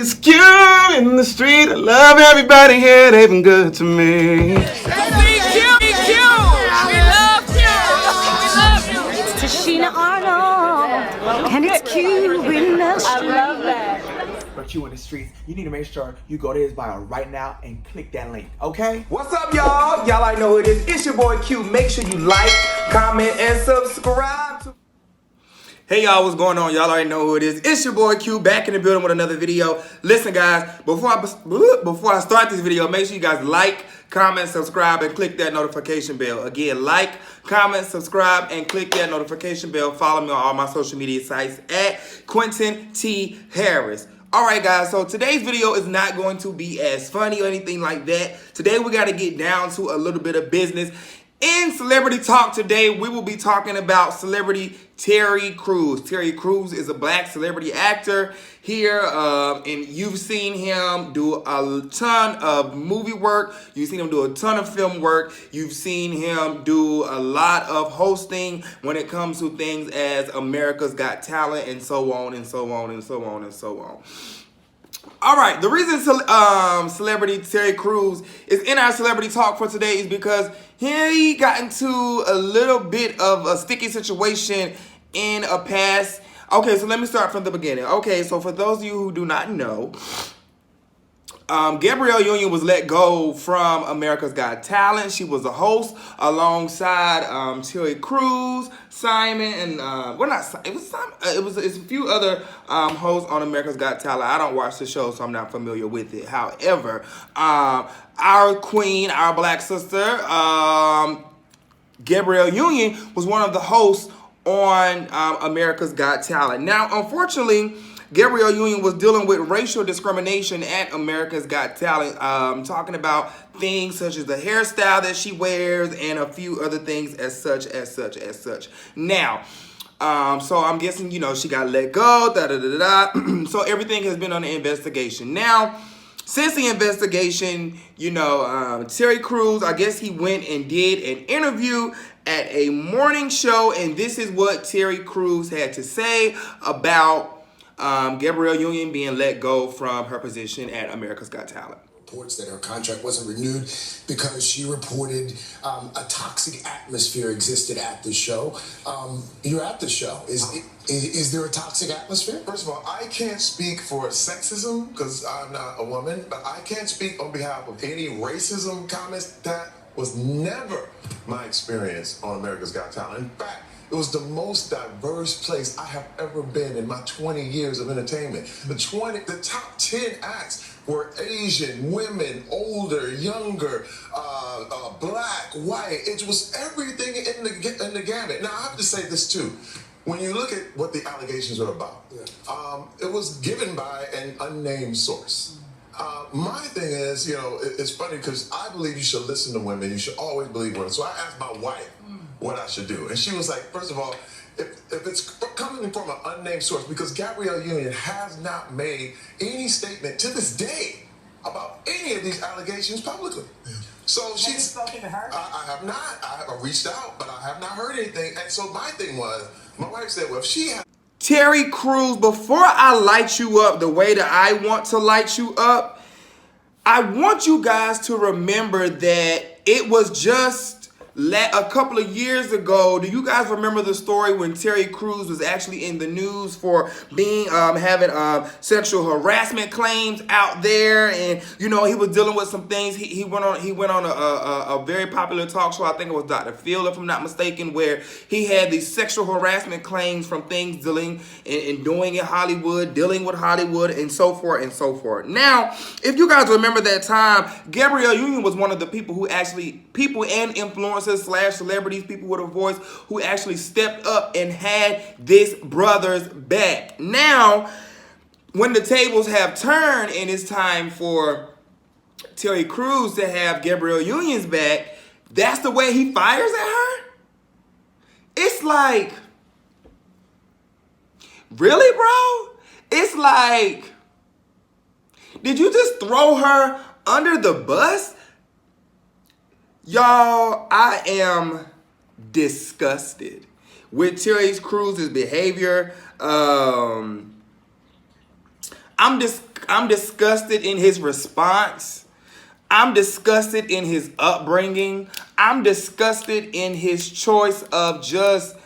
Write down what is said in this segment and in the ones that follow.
It's Q in the street. I love everybody here. They've been good to me. It's Tashina Arnold, and it's Q in the street. I love that. But you in the streets, you need to make sure you go to his bio right now and click that link, okay? What's up, y'all? Y'all already know who it is. It's your boy Q. Make sure you like, comment, and subscribe to... Hey y'all, what's going on? Y'all already know who it is. It's your boy Q, back in the building with another video. Listen guys, before I start this video, make sure you guys like, comment, subscribe, and click that notification bell. Again, like, comment, subscribe, and click that notification bell. Follow me on all my social media sites at Quentin T. Harris. Alright guys, so today's video is not going to be as funny or anything like that. Today we got to get down to a little bit of business. In Celebrity Talk today, we will be talking about celebrity Terry Crews. Terry Crews is a black celebrity actor here, and you've seen him do a ton of movie work. You've seen him do a ton of film work. You've seen him do a lot of hosting when it comes to things as America's Got Talent and so on and so on and so on and so on. All right, the reason celebrity Terry Crews is in our Celebrity Talk for today is because he got into a little bit of a sticky situation in a past. Okay, so let me start from the beginning. Okay, so for those of you who do not know, Gabrielle Union was let go from America's Got Talent. She was a host alongside Terry Crews, Simon, and well, not Simon. It was Simon. It's a few other hosts on America's Got Talent. I don't watch the show, so I'm not familiar with it. However, our queen, our black sister, Gabrielle Union, was one of the hosts on America's Got Talent. Now, unfortunately, Gabrielle Union was dealing with racial discrimination at America's Got Talent, talking about things such as the hairstyle that she wears and a few other things as such. Now, so I'm guessing, you know, she got let go, So everything has been on the investigation. Now, since the investigation, you know, Terry Crews, I guess he went and did an interview at a morning show, and this is what Terry Crews had to say about Gabrielle Union being let go from her position at America's Got Talent. Reports that her contract wasn't renewed because she reported a toxic atmosphere existed at the show. You're at the show. Is there a toxic atmosphere? First of all, I can't speak for sexism because I'm not a woman, but I can't speak on behalf of any racism comments. That was never my experience on America's Got Talent. In fact, it was the most diverse place I have ever been in my 20 years of entertainment. The top 10 acts were Asian, women, older, younger, black, white. It was everything in the gamut. Now, I have to say this too. When you look at what the allegations are about, it was given by an unnamed source. My thing is, you know, it's funny because I believe you should listen to women. You should always believe women. So I asked my wife what I should do. And she was like, first of all, if it's coming from an unnamed source, because Gabrielle Union has not made any statement to this day about any of these allegations publicly. Yeah. So she's spoken to her? I have not. I have reached out, but I have not heard anything. And so my thing was, my wife said, well, if she has... Terry Crews, before I light you up the way that I want to light you up, I want you guys to remember that it was just a couple of years ago. Do you guys remember the story when Terry Crews was actually in the news for being having sexual harassment claims out there, and you know he was dealing with some things. He went on a very popular talk show. I think it was Dr. Phil, if I'm not mistaken, where he had these sexual harassment claims from things dealing and doing in Hollywood, dealing with Hollywood, and so forth and so forth. Now, if you guys remember that time, Gabrielle Union was one of the people who actually and influencers / celebrities, people with a voice, who actually stepped up and had this brother's back. Now, when the tables have turned and it's time for Terry Crews to have Gabrielle Union's back, that's the way he fires at her? It's like, really, bro? It's like, did you just throw her under the bus? Y'all, I am disgusted with Terry Crews' behavior. I'm I'm disgusted in his response. I'm disgusted in his upbringing. I'm disgusted in his choice of just...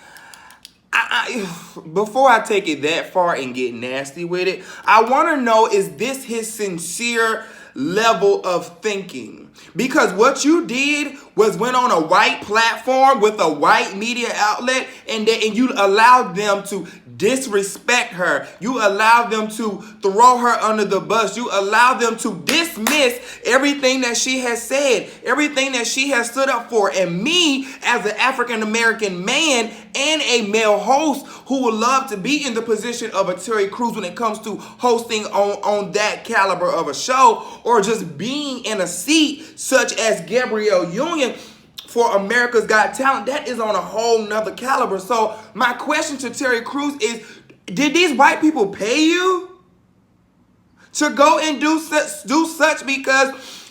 before I take it that far and get nasty with it, I want to know, is this his sincere level of thinking? Because what you did was went on a white platform with a white media outlet and you allowed them to disrespect her. You allowed them to throw her under the bus. You allowed them to dismiss everything that she has said, everything that she has stood up for. And me, as an African-American man and a male host who would love to be in the position of a Terry Crews when it comes to hosting on that caliber of a show, or just being in a seat such as Gabrielle Union for America's Got Talent, that is on a whole nother caliber. So my question to Terry Crews is, did these white people pay you to go and do such? Because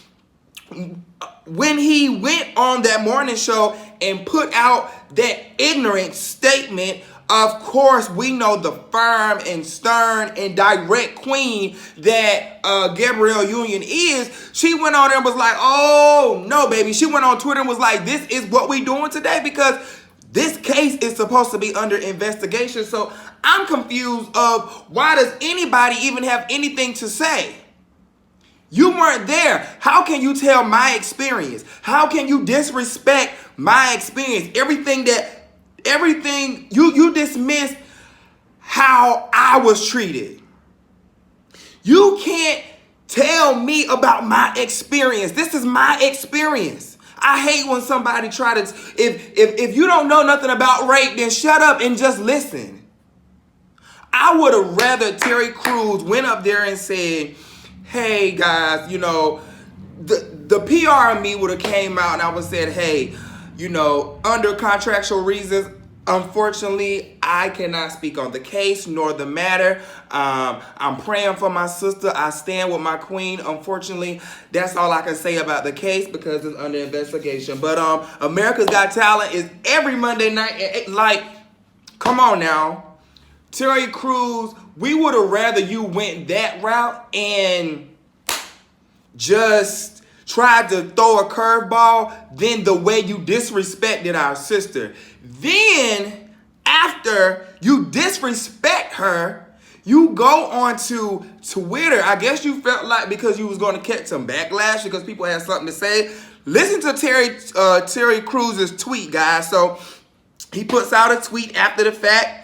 when he went on that morning show and put out that ignorant statement, of course, we know the firm and stern and direct queen that Gabrielle Union is. She went on there and was like, oh, no, baby. She went on Twitter and was like, this is what we doing today because this case is supposed to be under investigation. So I'm confused of why does anybody even have anything to say? You weren't there. How can you tell my experience? How can you disrespect my experience? Everything you dismiss how I was treated. You can't tell me about my experience. This is my experience. I hate when somebody try to, if you don't know nothing about rape, then shut up and just listen. I would have rather Terry Crews went up there and said, hey guys, you know, the PR of me would have came out and I would have said, hey, you know, under contractual reasons, unfortunately, I cannot speak on the case nor the matter. I'm praying for my sister. I stand with my queen. Unfortunately, that's all I can say about the case because it's under investigation. But America's Got Talent is every Monday night. Like, come on now. Terry Crews, we would have rather you went that route and just tried to throw a curveball than the way you disrespected our sister. Then, after you disrespect her, you go on to Twitter. I guess you felt like because you was going to catch some backlash because people had something to say. Listen to Terry Crews' tweet, guys. So, he puts out a tweet after the fact.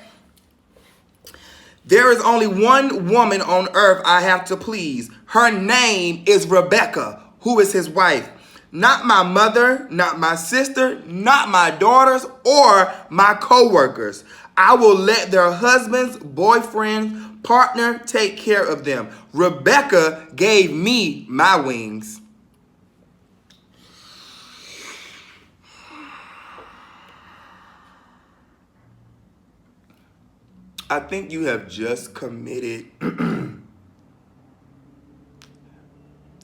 There is only one woman on earth I have to please. Her name is Rebecca, who is his wife. Not my mother, not my sister, not my daughters, or my co-workers. I will let their husbands, boyfriends, partner take care of them. Rebecca gave me my wings. I think you have just committed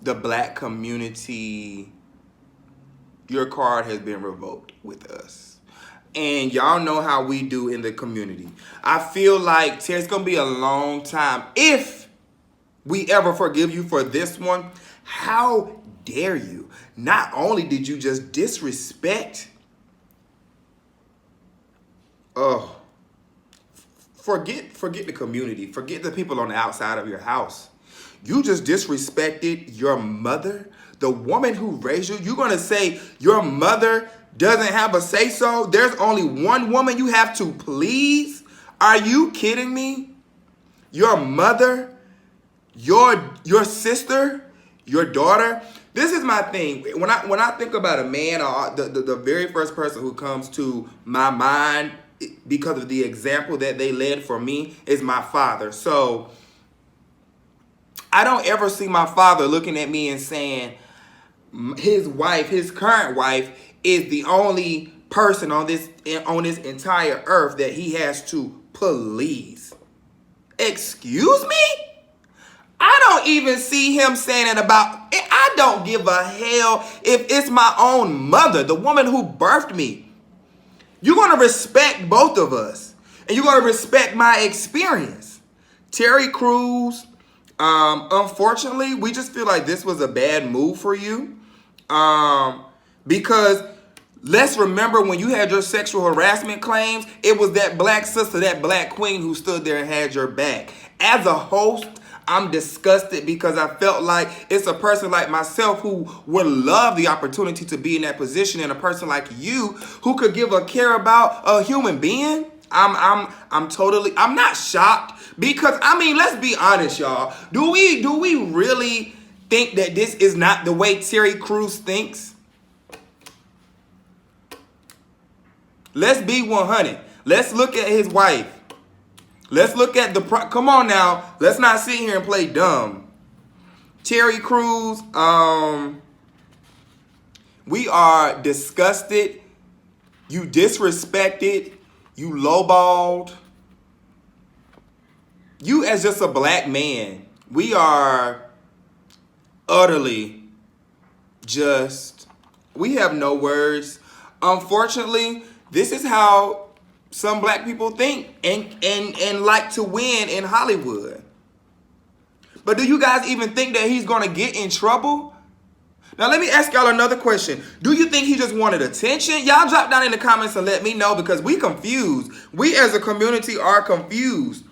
the black community. Your card has been revoked with us. And y'all know how we do in the community. I feel like it's going to be a long time if we ever forgive you for this one. How dare you? Not only did you just disrespect, forget the community. Forget the people on the outside of your house. You just disrespected your mother, the woman who raised you. You're going to say your mother doesn't have a say-so? There's only one woman you have to please? Are you kidding me? Your mother, your sister, your daughter. This is my thing. When I think about a man, the very first person who comes to my mind because of the example that they led for me is my father. So I don't ever see my father looking at me and saying his wife, his current wife, is the only person on this entire earth that he has to please. Excuse me? I don't even see him saying it about, I don't give a hell if it's my own mother, the woman who birthed me. You're going to respect both of us. And you're going to respect my experience. Terry Crews, Unfortunately, we just feel like this was a bad move for you. Because let's remember when you had your sexual harassment claims, it was that black sister, that black queen who stood there and had your back. As a host, I'm disgusted because I felt like it's a person like myself who would love the opportunity to be in that position, and a person like you who could give a care about a human being. I'm not shocked because, I mean, let's be honest, y'all. Do we really think that this is not the way Terry Crews thinks? Let's be 100. Let's look at his wife. Let's look at come on now. Let's not sit here and play dumb. Terry Crews, we are disgusted. You disrespected. You lowballed. You as just a black man. We are utterly we have no words. Unfortunately, this is how some black people think and like to win in Hollywood. But do you guys even think that he's going to get in trouble? Now, let me ask y'all another question. Do you think he just wanted attention? Y'all drop down in the comments and let me know, because we confused. We as a community are confused.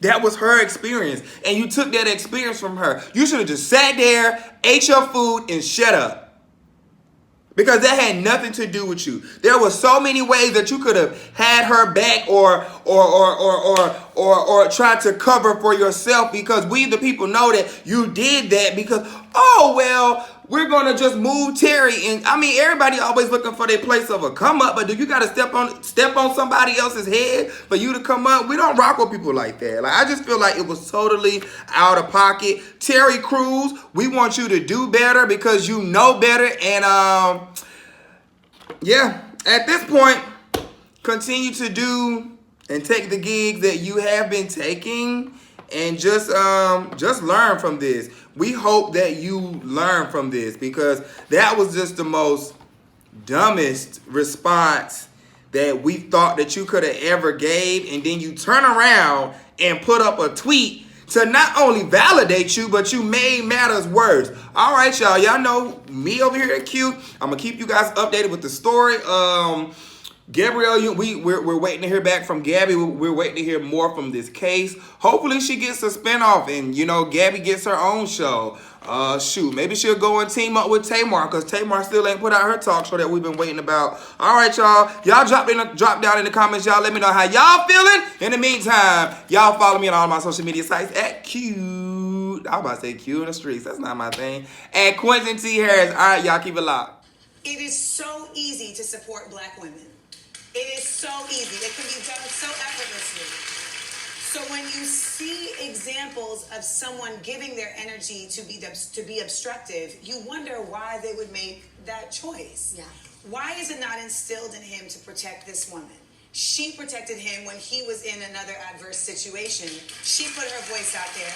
That was her experience, and you took that experience from her. You should have just sat there, ate your food, and shut up. Because that had nothing to do with you. There were so many ways that you could have had her back or tried to cover for yourself, because we the people know that you did that because, oh, well, we're going to just move Terry. And I mean, everybody always looking for their place of a come up, but do you got to step on somebody else's head for you to come up? We don't rock with people like that. Like, I just feel like it was totally out of pocket. Terry Crews, we want you to do better because you know better. And yeah, at this point, continue to do and take the gigs that you have been taking, and just learn from this. We hope that you learn from this, because that was just the most dumbest response that we thought that you could have ever gave. And then you turn around and put up a tweet to not only validate you, but you made matters worse. All right, y'all. Y'all know me over here at Q. I'm going to keep you guys updated with the story. Gabrielle, we're waiting to hear back from Gabby. We're waiting to hear more from this case. Hopefully she gets a spinoff and, you know, Gabby gets her own show. Shoot, maybe she'll go and team up with Tamar, because Tamar still ain't put out her talk show that we've been waiting about. All right, y'all. Y'all drop down in the comments. Y'all let me know how y'all feeling. In the meantime, y'all follow me on all my social media sites at Q. I was about to say Q in the streets. That's not my thing. At Quentin T. Harris. All right, y'all, keep it locked. It is so easy to support black women. It is so easy. It can be done so effortlessly. So when you see examples of someone giving their energy to be obstructive, you wonder why they would make that choice. Yeah. Why is it not instilled in him to protect this woman? She protected him when he was in another adverse situation. She put her voice out there.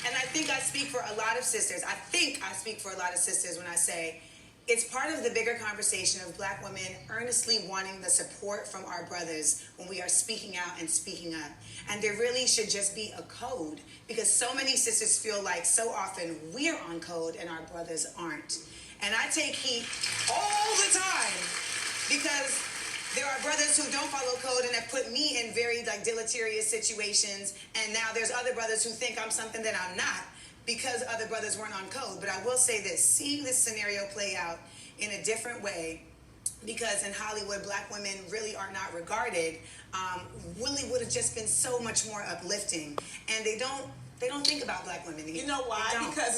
And I think I speak for a lot of sisters. I think I speak for a lot of sisters when I say it's part of the bigger conversation of black women earnestly wanting the support from our brothers when we are speaking out and speaking up. And there really should just be a code, because so many sisters feel like so often we're on code and our brothers aren't. And I take heat all the time because there are brothers who don't follow code and have put me in very deleterious situations. And now there's other brothers who think I'm something that I'm not, because other brothers weren't on code. But I will say this, seeing this scenario play out in a different way, because in Hollywood, black women really are not regarded, really would have just been so much more uplifting. And they don't think about black women. You know why? Because